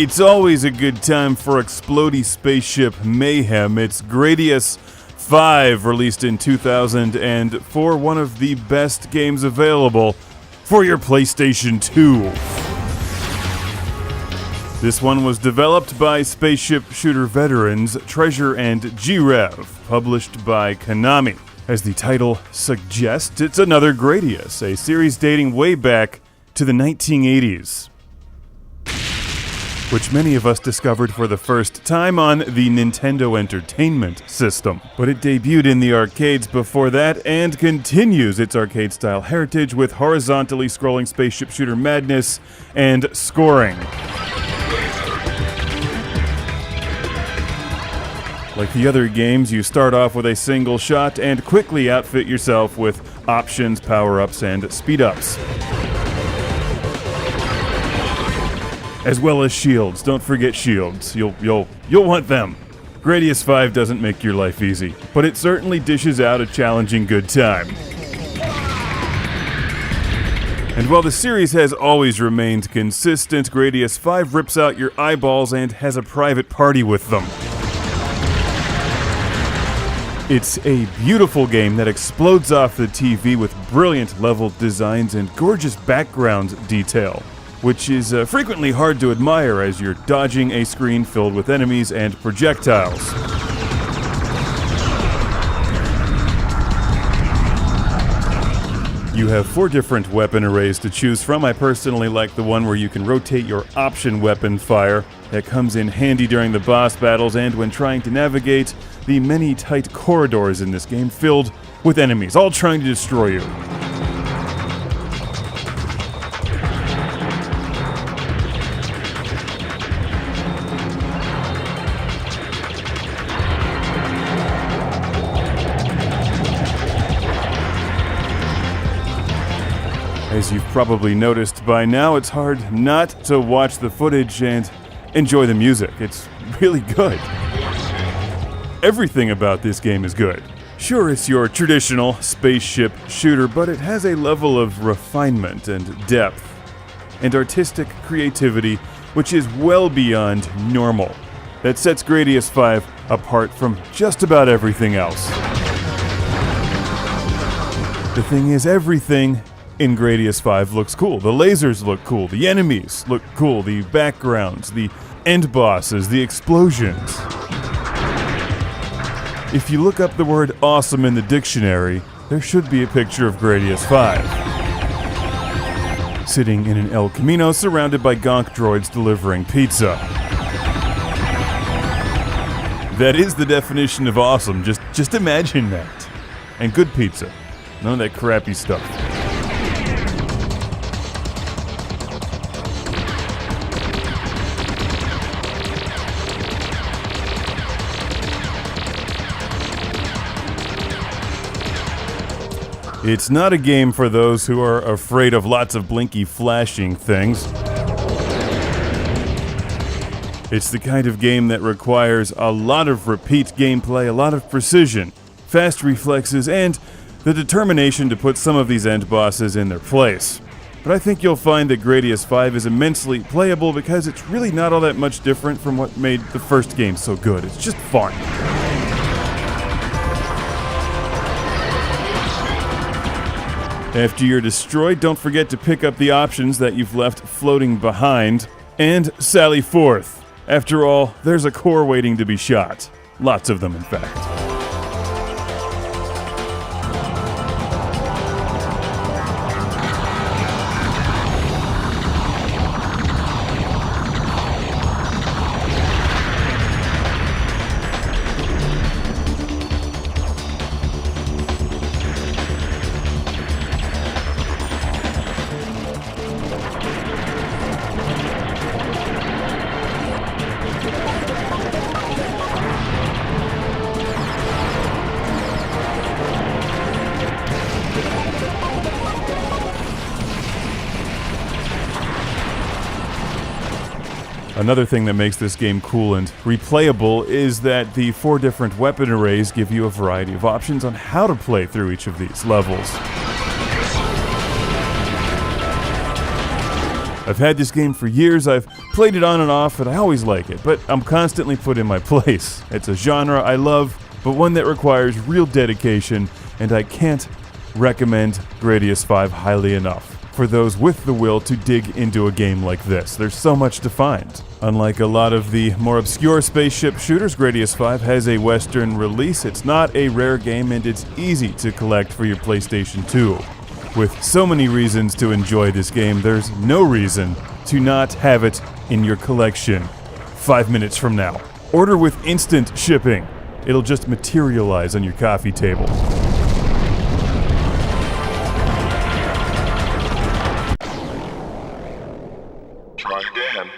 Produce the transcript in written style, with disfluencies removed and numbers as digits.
It's always a good time for explodey spaceship mayhem. It's GRADIUS 5, released in 2004, one of the best games available for your PlayStation 2. This one was developed by spaceship shooter veterans Treasure and GREV, published by Konami. As the title suggests, it's another GRADIUS, a series dating way back to the 1980s. Which many of us discovered for the first time on the Nintendo Entertainment System. But it debuted in the arcades before that and continues its arcade-style heritage with horizontally scrolling spaceship shooter madness and scoring. Like the other games, you start off with a single shot and quickly outfit yourself with options, power-ups, and speed-ups. As well as shields. Don't forget shields. You'll want them. GRADIUS 5 doesn't make your life easy, but it certainly dishes out a challenging good time. And while the series has always remained consistent, GRADIUS 5 rips out your eyeballs and has a private party with them. It's a beautiful game that explodes off the TV with brilliant level designs and gorgeous background detail, which is frequently hard to admire as you're dodging a screen filled with enemies and projectiles. You have 4 different weapon arrays to choose from. I personally like the one where you can rotate your option weapon fire. That comes in handy during the boss battles and when trying to navigate the many tight corridors in this game filled with enemies, all trying to destroy you. As you've probably noticed by now, it's hard not to watch the footage and enjoy the music. It's really good. Everything about this game is good. Sure, it's your traditional spaceship shooter, but it has a level of refinement and depth and artistic creativity which is well beyond normal. That sets GRADIUS 5 apart from just about everything else. The thing is, everything in GRADIUS 5 looks cool. The lasers look cool, the enemies look cool, the backgrounds, the end bosses, the explosions. If you look up the word awesome in the dictionary, there should be a picture of GRADIUS 5. Sitting in an El Camino surrounded by gonk droids delivering pizza. That is the definition of awesome, just imagine that. And good pizza, none of that crappy stuff. It's not a game for those who are afraid of lots of blinky flashing things. It's the kind of game that requires a lot of repeat gameplay, a lot of precision, fast reflexes, and the determination to put some of these end bosses in their place. But I think you'll find that GRADIUS 5 is immensely playable because it's really not all that much different from what made the first game so good. It's just fun. After you're destroyed, don't forget to pick up the options that you've left floating behind, and sally forth. After all, there's a core waiting to be shot. Lots of them, in fact. Another thing that makes this game cool and replayable is that the 4 different weapon arrays give you a variety of options on how to play through each of these levels. I've had this game for years, I've played it on and off, and I always like it, but I'm constantly put in my place. It's a genre I love, but one that requires real dedication, and I can't recommend GRADIUS 5 highly enough for those with the will to dig into a game like this. There's so much to find. Unlike a lot of the more obscure spaceship shooters, GRADIUS 5 has a Western release. It's not a rare game, and it's easy to collect for your PlayStation 2. With so many reasons to enjoy this game, there's no reason to not have it in your collection 5 minutes from now. Order with instant shipping. It'll just materialize on your coffee table. Try again.